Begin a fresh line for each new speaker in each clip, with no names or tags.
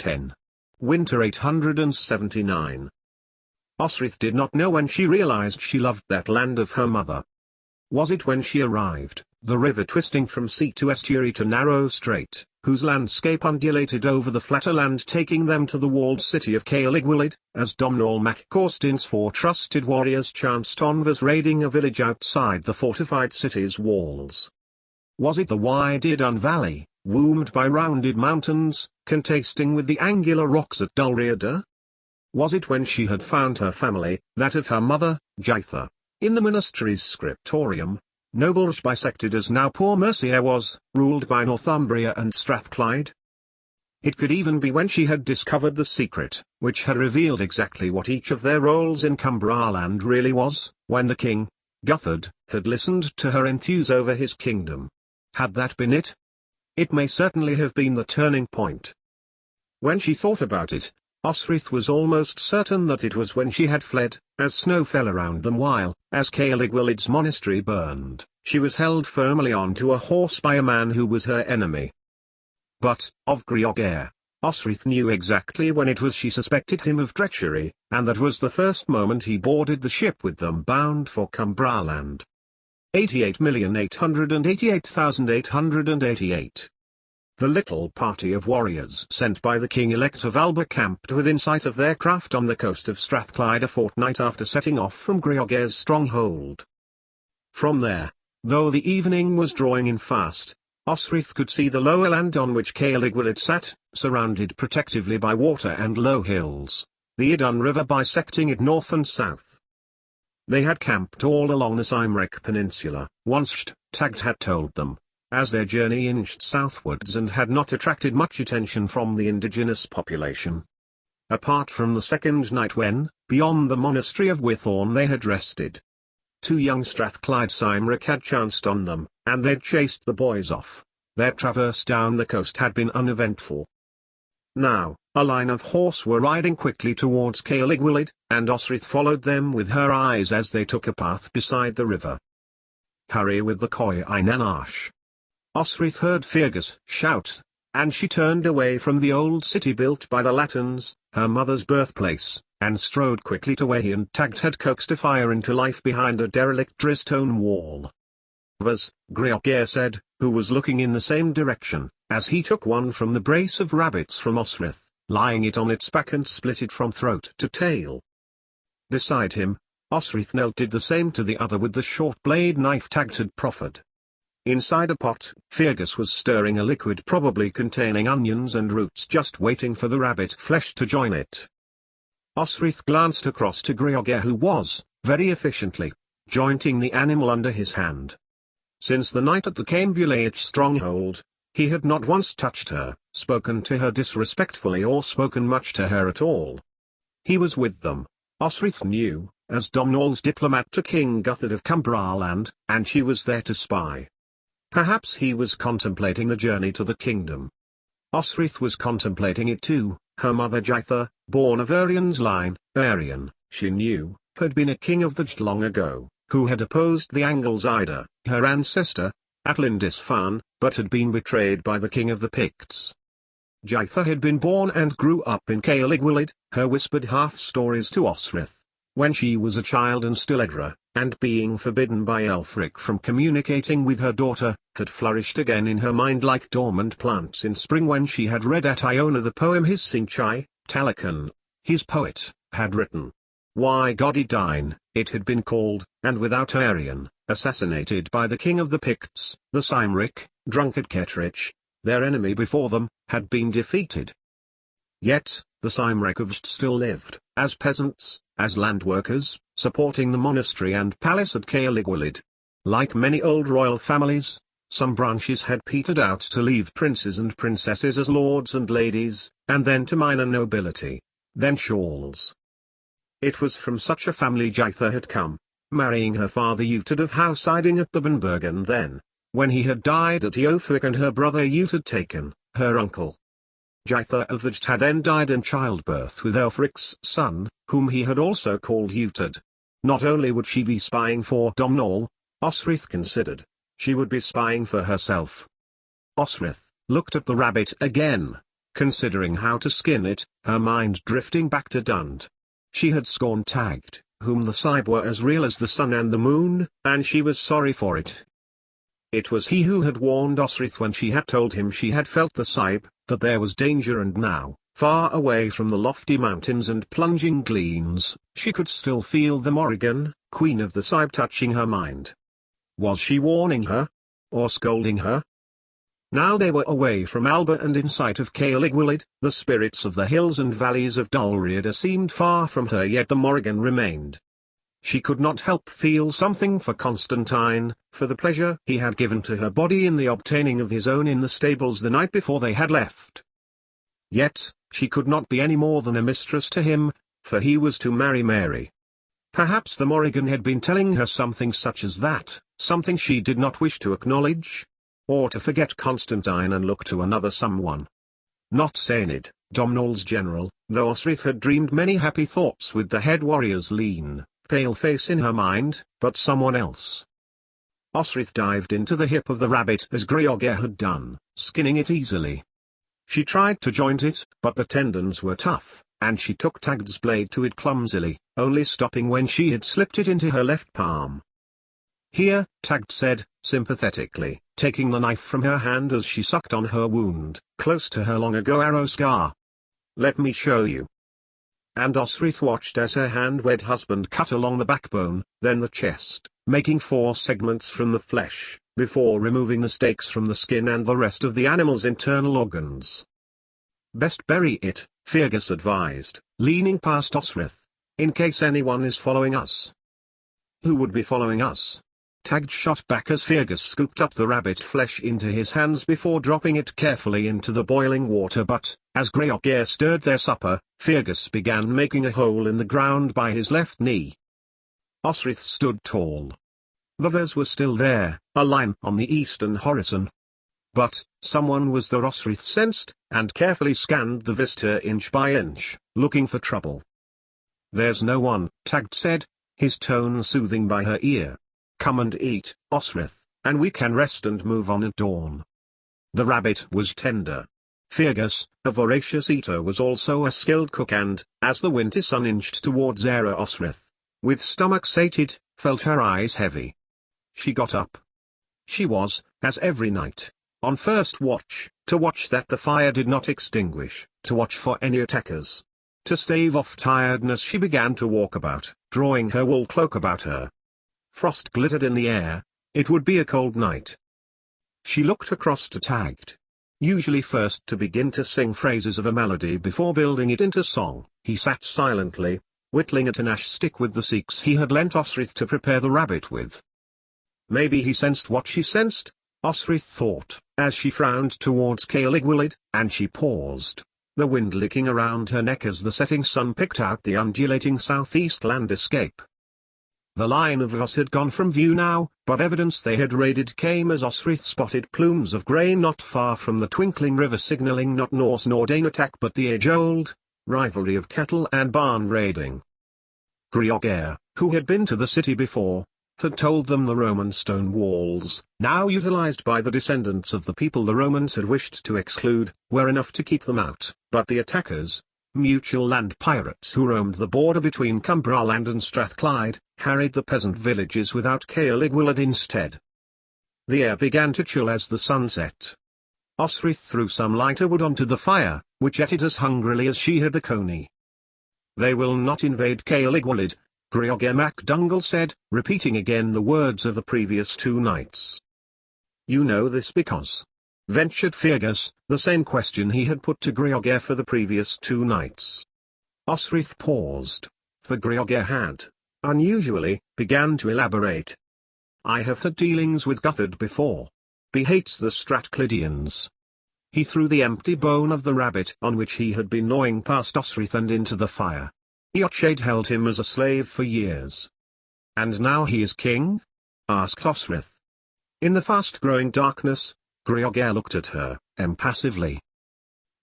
10. Winter 879. Osrith did not know when she realized she loved that land of her mother. Was it when she arrived, the river twisting from sea to estuary to narrow strait, whose landscape undulated over the flatter land, taking them to the walled city of Caer Ligualid, as Domhnall mac Corstin's 4 trusted warriors chanced onwards raiding a village outside the fortified city's walls? Was it the wide Idun valley, wombed by rounded mountains, contrasting with the angular rocks at Dulreada? Was it when she had found her family, that of her mother, Jaitha, in the monastery's scriptorium, nobles bisected as now poor Mercia was, ruled by Northumbria and Strathclyde? It could even be when she had discovered the secret, which had revealed exactly what each of their roles in Cumbraland really was, when the king, Guthred, had listened to her enthuse over his kingdom. Had that been it? It may certainly have been the turning point. When she thought about it, Osrith was almost certain that it was when she had fled, as snow fell around them while, as Caer Ligualid's monastery burned, she was held firmly on to a horse by a man who was her enemy. But, of Greogair, Osrith knew exactly when it was she suspected him of treachery, and that was the first moment he boarded the ship with them bound for Cumbraland. 88,888,888. The little party of warriors sent by the king-elect of Alba camped within sight of their craft on the coast of Strathclyde a fortnight after setting off from Greogair's stronghold. From there, though the evening was drawing in fast, Osrith could see the lower land on which Caer Ligualid sat, surrounded protectively by water and low hills, the Idun River bisecting it north and south. They had camped all along the Cymric Peninsula, once Tagged had told them, as their journey inched southwards, and had not attracted much attention from the indigenous population. Apart from the second night when, beyond the monastery of Withorn, they had rested. 2 young Strathclyde Cymric had chanced on them, and they'd chased the boys off. Their traverse down the coast had been uneventful. Now, a line of horse were riding quickly towards Caer Ligualid, and Osrith followed them with her eyes as they took a path beside the river. "Hurry with the Coy Inanash!" Osrith heard Fergus shout, and she turned away from the old city built by the Latins, her mother's birthplace, and strode quickly to where he and Tagged had coaxed a fire into life behind a derelict drystone wall. "Vas," Greogair said, who was looking in the same direction, as he took one from the brace of rabbits from Osrith, lying it on its back and split it from throat to tail. Beside him, Osrith knelt, did the same to the other with the short blade knife Tagged had proffered. Inside a pot, Fergus was stirring a liquid probably containing onions and roots, just waiting for the rabbit flesh to join it. Osrith glanced across to Greogair, who was, very efficiently, jointing the animal under his hand. Since the night at the Cambulach stronghold, he had not once touched her, spoken to her disrespectfully, or spoken much to her at all. He was with them, Osrith knew, as Domhnall's diplomat to King Guthred of Cumbraland, and she was there to spy. Perhaps he was contemplating the journey to the kingdom. Osrith was contemplating it too. Her mother Jaitha, born of Urien's line, Urien, she knew, had been a king of the Jt long ago, who had opposed the Angles Ida, her ancestor, at Lindisfarne, but had been betrayed by the king of the Picts. Jaitha had been born and grew up in Caer Ligualid, her whispered half-stories to Osrith, when she was a child and still Edra, and being forbidden by Elfric from communicating with her daughter, had flourished again in her mind like dormant plants in spring when she had read at Iona the poem his Sinchai, Talakan, his poet, had written. Why Godidine, it had been called, and without Urien, assassinated by the king of the Picts, the Cymric, drunkard Cetrich, their enemy before them, had been defeated. Yet, the Cymric of Jt still lived, as peasants, as land workers, supporting the monastery and palace at Caer Ligualid. Like many old royal families, some branches had petered out to leave princes and princesses as lords and ladies, and then to minor nobility, then churls. It was from such a family Jaitha had come, marrying her father Uhtred of House Iding at Babenbergen then, when he had died at Eothric, and her brother Uhtred had taken, her uncle. Jaitha of the Jt had then died in childbirth with Elfric's son, whom he had also called Uhtred. Not only would she be spying for Domhnall, Osrith considered, she would be spying for herself. Osrith looked at the rabbit again, considering how to skin it, her mind drifting back to Dund. She had scorned Tagged, whom the Sibe were as real as the sun and the moon, and she was sorry for it. It was he who had warned Osrith when she had told him she had felt the Sibe, that there was danger, and now, far away from the lofty mountains and plunging gleens, she could still feel the Morrigan, queen of the Sibe, touching her mind. Was she warning her? Or scolding her? Now they were away from Alba and in sight of Caer Ligualid. The spirits of the hills and valleys of Dulreader seemed far from her, yet the Morrigan remained. She could not help feel something for Constantine, for the pleasure he had given to her body in the obtaining of his own in the stables the night before they had left. Yet, she could not be any more than a mistress to him, for he was to marry Mary. Perhaps the Morrigan had been telling her something such as that, something she did not wish to acknowledge? Or to forget Constantine and look to another someone. Not Saenid, Domhnall's general, though Osrith had dreamed many happy thoughts with the head warrior's lean, pale face in her mind, but someone else. Osrith dived into the hip of the rabbit as Greogair had done, skinning it easily. She tried to joint it, but the tendons were tough, and she took Tagged's blade to it clumsily, only stopping when she had slipped it into her left palm. "Here," Tagged said, sympathetically, taking the knife from her hand as she sucked on her wound, close to her long-ago arrow scar. "Let me show you." And Osrith watched as her hand-wed husband cut along the backbone, then the chest, making 4 segments from the flesh, before removing the stakes from the skin and the rest of the animal's internal organs. "Best bury it," Fergus advised, leaning past Osrith, "in case anyone is following us." "Who would be following us?" Tagged shot back as Fergus scooped up the rabbit flesh into his hands before dropping it carefully into the boiling water, but, as Greogair stirred their supper, Fergus began making a hole in the ground by his left knee. Osrith stood tall. The Vers were still there, a line on the eastern horizon. But, someone was there, Osrith sensed, and carefully scanned the vista inch by inch, looking for trouble. "There's no one," Tagged said, his tone soothing by her ear. "Come and eat, Osrith, and we can rest and move on at dawn." The rabbit was tender. Fergus, a voracious eater, was also a skilled cook and, as the winter sun inched towards Era, Osrith, with stomach sated, felt her eyes heavy. She got up. She was, as every night, on first watch, to watch that the fire did not extinguish, to watch for any attackers. To stave off tiredness she began to walk about, drawing her wool cloak about her. Frost glittered in the air. It would be a cold night. She looked across to Tagged. Usually first to begin to sing phrases of a melody before building it into song, he sat silently, whittling at an ash stick with the seeks he had lent Osrith to prepare the rabbit with. Maybe he sensed what she sensed, Osrith thought, as she frowned towards Caer Ligualid, and she paused, the wind licking around her neck as the setting sun picked out the undulating southeast landscape. The line of Voss had gone from view now, but evidence they had raided came as Osrith spotted plumes of grey not far from the twinkling river, signalling not Norse nor Dane attack but the age-old rivalry of cattle and barn raiding. Greogair, who had been to the city before, had told them the Roman stone walls, now utilized by the descendants of the people the Romans had wished to exclude, were enough to keep them out, but the attackers, mutual land pirates who roamed the border between Cumbraland and Strathclyde, harried the peasant villages without Caer Ligualid instead. The air began to chill as the sun set. Osrith threw some lighter wood onto the fire, which ate it as hungrily as she had the coney. "They will not invade Caer Ligualid," Greogair MacDougall said, repeating again the words of the previous 2 nights. "You know this because?" ventured Fergus, the same question he had put to Greogair for the previous 2 nights. Osrith paused, for Greogair had, unusually, began to elaborate. "I have had dealings with Guthard before. He hates the Strathclydians." He threw the empty bone of the rabbit on which he had been gnawing past Osrith and into the fire. Eochaid held him as a slave for years. "And now he is king?" asked Osrith. In the fast-growing darkness, Greogair looked at her, impassively.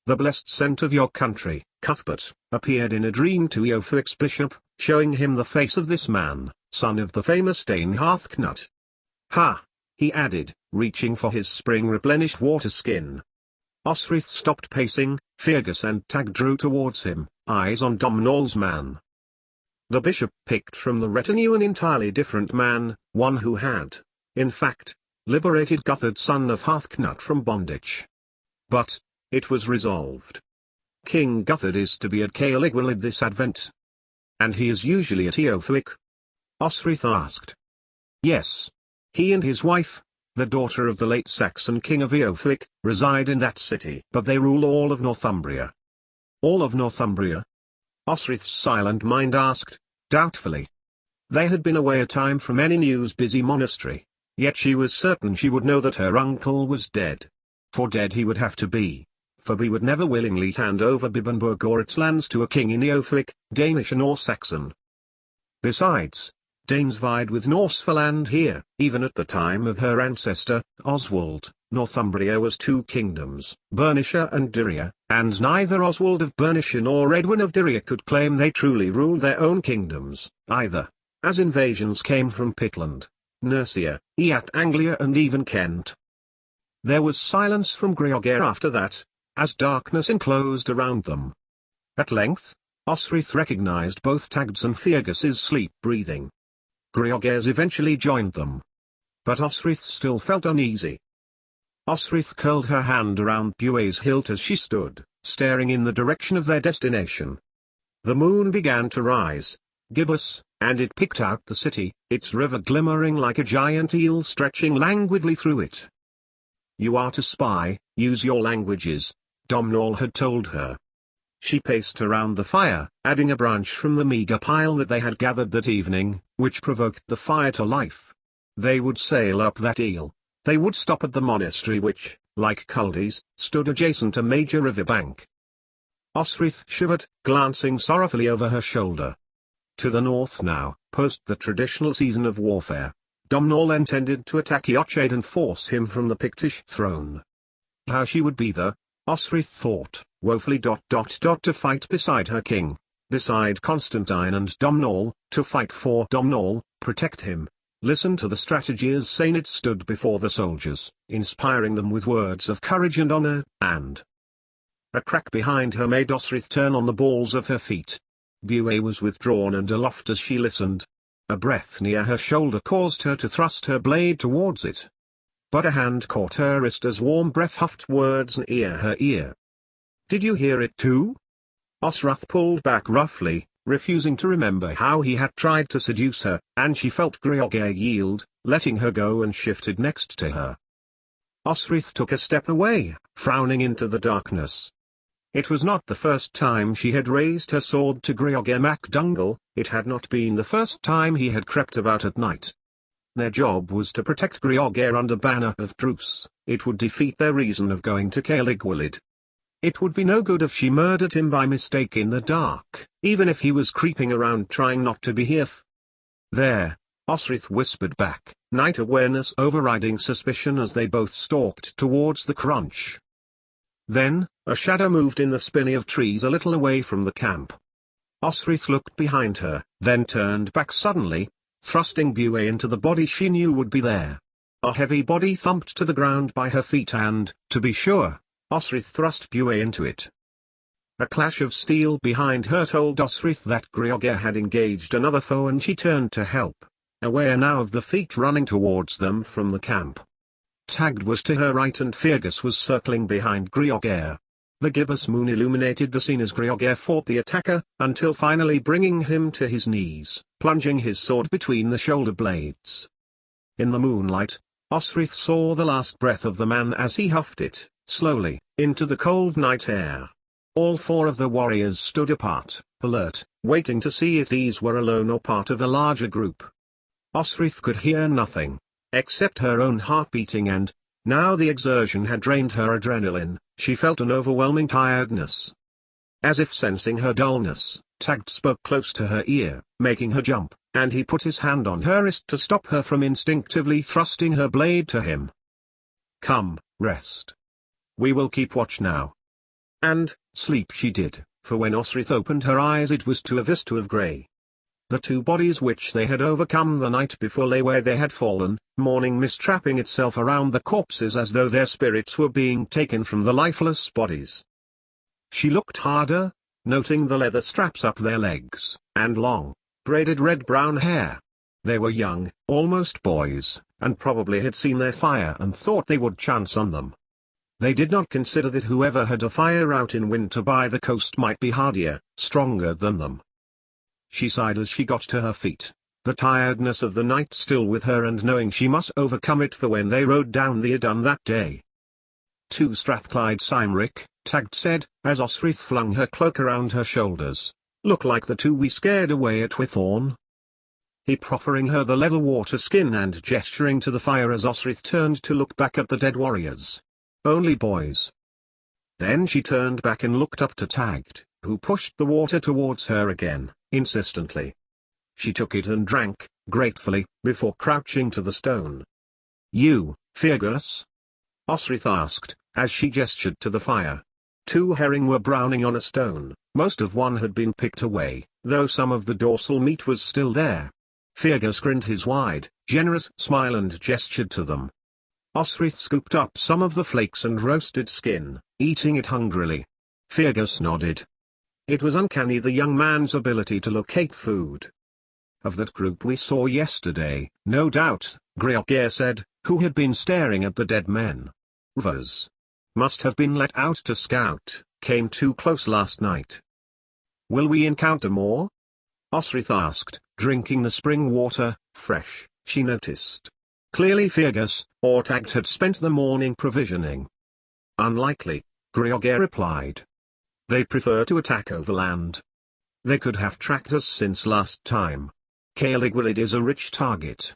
"The blessed scent of your country, Cuthbert, appeared in a dream to Eoferic's bishop, showing him the face of this man, son of the famous Dane Hearthknut. Ha!" he added, reaching for his spring-replenished water skin. Osrith stopped pacing, Fergus and Tag drew towards him, eyes on Domhnall's man. The bishop picked from the retinue an entirely different man, one who had, in fact, liberated Guthred son of Harthknut from bondage. But, it was resolved. King Guthred is to be at Caer Ligualid this Advent. And he is usually at Eothwic? Osrith asked. Yes. He and his wife, the daughter of the late Saxon king of Eothwic, reside in that city. But they rule all of Northumbria. All of Northumbria? Osrith's silent mind asked, doubtfully. They had been away a time from any news-busy monastery, yet she was certain she would know that her uncle was dead. For dead he would have to be, for he would never willingly hand over Bibbenburg or its lands to a king in Eothwic, Danish or Saxon. Besides, Danes vied with Norse for land here. Even at the time of her ancestor, Oswald, Northumbria was two kingdoms, Bernicia and Dirria, and neither Oswald of Bernicia nor Edwin of Dirria could claim they truly ruled their own kingdoms, either, as invasions came from Pitland, Mercia, Eat Anglia and even Kent. There was silence from Greogair after that, as darkness enclosed around them. At length, Osrith recognized both Tag's and Fergus's sleep breathing. Greogair's eventually joined them. But Osrith still felt uneasy. Osrith curled her hand around Bue's hilt as she stood, staring in the direction of their destination. The moon began to rise, gibbous, and it picked out the city, its river glimmering like a giant eel stretching languidly through it. You are to spy, use your languages, Domhnall had told her. She paced around the fire, adding a branch from the meager pile that they had gathered that evening, which provoked the fire to life. They would sail up that eel. They would stop at the monastery which, like Culde's, stood adjacent a major river bank. Osrith shivered, glancing sorrowfully over her shoulder. To the north now, post the traditional season of warfare, Domhnall intended to attack Eochaid and force him from the Pictish throne. How she would be there, Osrith thought, woefully. To fight beside her king, beside Constantine and Domhnall, to fight for Domhnall, protect him. Listen to the strategy as Sainit stood before the soldiers, inspiring them with words of courage and honor, and a crack behind her made Osrith turn on the balls of her feet. Bue was withdrawn and aloft as she listened. A breath near her shoulder caused her to thrust her blade towards it. But a hand caught her wrist as warm breath huffed words near her ear. Did you hear it too? Osrith pulled back roughly, refusing to remember how he had tried to seduce her, and she felt Greogair yield, letting her go and shifted next to her. Osrith took a step away, frowning into the darkness. It was not the first time she had raised her sword to Greogair MacDougall, it had not been the first time he had crept about at night. Their job was to protect Greogair under banner of truce. It would defeat their reason of going to Caer Ligualid. It would be no good if she murdered him by mistake in the dark, even if he was creeping around trying not to be here. There, Osrith whispered back, night awareness overriding suspicion as they both stalked towards the crunch. Then, a shadow moved in the spinney of trees a little away from the camp. Osrith looked behind her, then turned back suddenly, thrusting Bue into the body she knew would be there. A heavy body thumped to the ground by her feet and, to be sure, Osrith thrust Bue into it. A clash of steel behind her told Osrith that Greogair had engaged another foe and she turned to help, aware now of the feet running towards them from the camp. Tagd was to her right and Fergus was circling behind Greogair. The gibbous moon illuminated the scene as Greogair fought the attacker, until finally bringing him to his knees, plunging his sword between the shoulder blades. In the moonlight, Osrith saw the last breath of the man as he huffed it, slowly, into the cold night air. All four of the warriors stood apart, alert, waiting to see if these were alone or part of a larger group. Osrith could hear nothing, except her own heart beating and, now the exertion had drained her adrenaline, she felt an overwhelming tiredness. As if sensing her dullness, Tagd spoke close to her ear, making her jump, and he put his hand on her wrist to stop her from instinctively thrusting her blade to him. Come, rest. We will keep watch now. And, sleep she did, for when Osrith opened her eyes it was to a vista of grey. The two bodies which they had overcome the night before lay where they had fallen, morning mist wrapping itself around the corpses as though their spirits were being taken from the lifeless bodies. She looked harder, noting the leather straps up their legs, and long, braided red-brown hair. They were young, almost boys, and probably had seen their fire and thought they would chance on them. They did not consider that whoever had a fire out in winter by the coast might be hardier, stronger than them. She sighed as she got to her feet, the tiredness of the night still with her and knowing she must overcome it for when they rode down the Edun that day. "To Strathclyde Cymric," Tagd said, as Osrith flung her cloak around her shoulders. "Look like the two we scared away at Wythorn." He proffering her the leather water skin and gesturing to the fire as Osrith turned to look back at the dead warriors. "Only boys." Then she turned back and looked up to Tagd, who pushed the water towards her again, insistently. She took it and drank, gratefully, before crouching to the stone. "You, Fergus?" Osrith asked, as she gestured to the fire. Two herring were browning on a stone, most of one had been picked away, though some of the dorsal meat was still there. Fergus grinned his wide, generous smile and gestured to them. Osrith scooped up some of the flakes and roasted skin, eating it hungrily. Fergus nodded. It was uncanny, the young man's ability to locate food. "Of that group we saw yesterday, no doubt," Caer said, who had been staring at the dead men. "Rovers. Must have been let out to scout, came too close last night." "Will we encounter more?" Osrith asked, drinking the spring water, fresh, she noticed. Clearly Fergus, or Tagd had spent the morning provisioning. "Unlikely," Caer replied. "They prefer to attack overland. They could have tracked us since last time. Caer Ligualid is a rich target."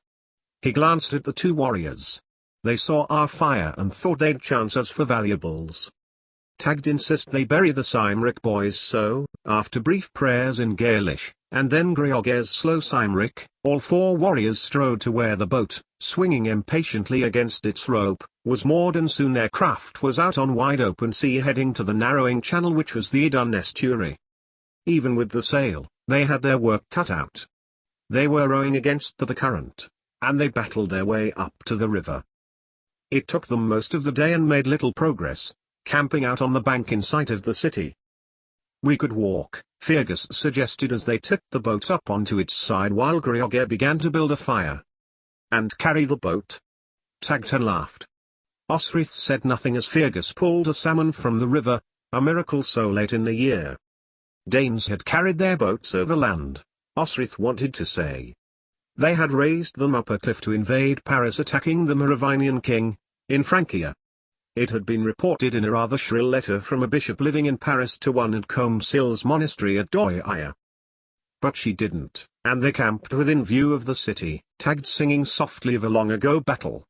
He glanced at the two warriors. "They saw our fire and thought they'd chance us for valuables. Tagd insist they bury the Cymric boys, so, after brief prayers in Gaelish, and then Caer's slow Cymric, all four warriors strode to where the boat, swinging impatiently against its rope, was moored, and soon their craft was out on wide open sea heading to the narrowing channel which was the Edun estuary. Even with the sail, they had their work cut out. They were rowing against the current, and they battled their way up to the river. It took them most of the day and made little progress, camping out on the bank in sight of the city. "We could walk," Fergus suggested as they tipped the boat up onto its side while Caer began to build a fire. "And carry the boat?" Tagd had laughed. Osrith said nothing as Fergus pulled a salmon from the river, a miracle so late in the year. Danes had carried their boats overland, Osrith wanted to say. They had raised them up a cliff to invade Paris, attacking the Merovingian king, in Francia. It had been reported in a rather shrill letter from a bishop living in Paris to one at Combesil's monastery at Doyle. But she didn't, and they camped within view of the city, Tagd singing softly of a long-ago battle.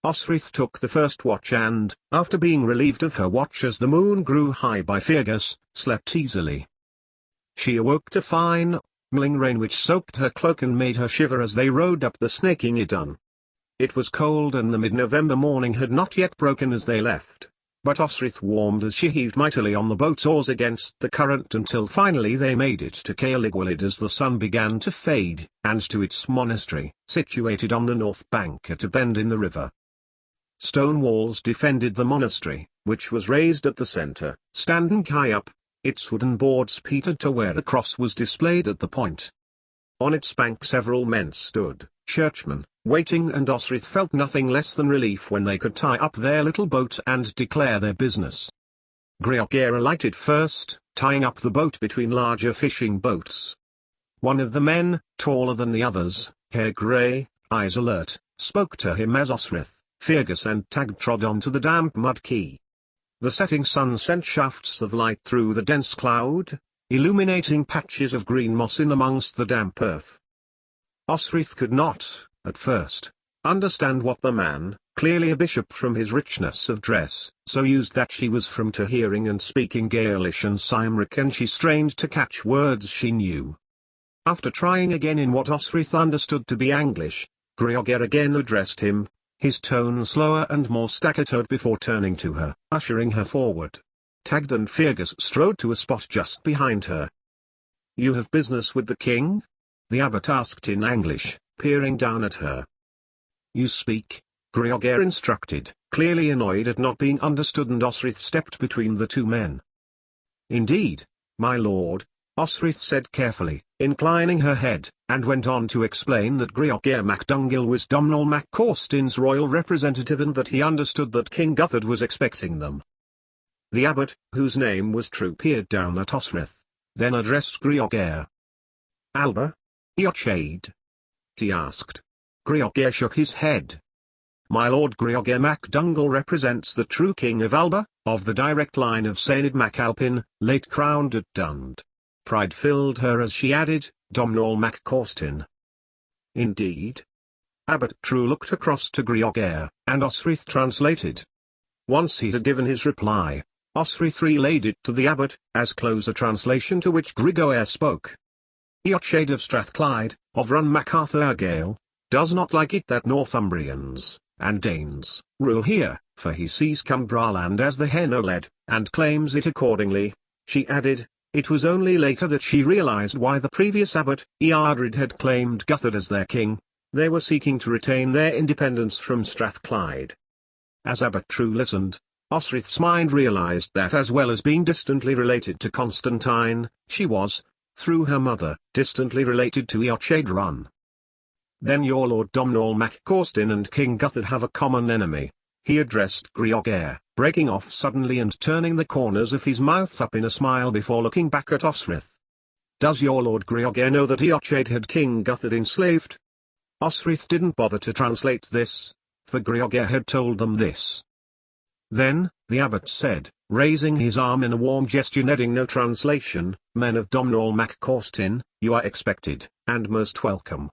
Osrith took the first watch and, after being relieved of her watch as the moon grew high by Fergus, slept easily. She awoke to fine, mling rain which soaked her cloak and made her shiver as they rode up the snaking Edun. It was cold and the mid-November morning had not yet broken as they left, but Osrith warmed as she heaved mightily on the boat's oars against the current until finally they made it to Caer Ligualid as the sun began to fade, and to its monastery, situated on the north bank at a bend in the river. Stone walls defended the monastery, which was raised at the center, standing high up, its wooden boards petered to where the cross was displayed at the point. On its bank several men stood, churchmen, waiting, and Osrith felt nothing less than relief when they could tie up their little boat and declare their business. Caer alighted first, tying up the boat between larger fishing boats. One of the men, taller than the others, hair grey, eyes alert, spoke to him as Osrith, Fergus and Tagd trod onto the damp mud quay. The setting sun sent shafts of light through the dense cloud, illuminating patches of green moss in amongst the damp earth. Osrith could not, at first, understand what the man, clearly a bishop from his richness of dress, so used that she was from to hearing and speaking Gaelish and Cymric, and she strained to catch words she knew. After trying again in what Osrith understood to be Anglish, Caer again addressed him, his tone slower and more staccatoed before turning to her, ushering her forward. Tagd and Fergus strode to a spot just behind her. "You have business with the king?" the abbot asked in English, peering down at her. You speak? Griogr instructed, clearly annoyed at not being understood, and Osrith stepped between the two men. Indeed, my lord, Osrith said carefully, inclining her head, and went on to explain that Griogr MacDungil was Domhnall MacCorstin's royal representative and that he understood that King Guthred was expecting them. The abbot, whose name was True, peered down at Osrith, then addressed Griogr. Alba? Eochaid? He asked. Griogr shook his head. My lord, Griogr MacDungil represents the true king of Alba, of the direct line of Saenid MacAlpin, late crowned at Dund. Pride filled her as she added, Domhnall MacCorstin. Indeed? Abbot True looked across to Griogr, and Osrith translated. Once he had given his reply, Osrith relayed it to the abbot, as close a translation to which Griogr spoke. Eochaid of Strathclyde, of Run MacArthurgale, does not like it that Northumbrians and Danes rule here, for he sees Cumbraland as the Henoled, and claims it accordingly. She added, it was only later that she realized why the previous abbot, Eardred, had claimed Guthred as their king. They were seeking to retain their independence from Strathclyde. As Abbot True listened, Osrith's mind realized that as well as being distantly related to Constantine, she was, through her mother, distantly related to Eochaid Run. Then your lord Domhnall MacCorstin and King Guthred have a common enemy, he addressed Griogr, breaking off suddenly and turning the corners of his mouth up in a smile before looking back at Osrith. Does your lord Griogr know that Eochaid had King Guthred enslaved? Osrith didn't bother to translate this, for Griogr had told them this. Then, the abbot said, raising his arm in a warm gesture needing no translation, men of Domhnall MacCorstin, you are expected, and most welcome.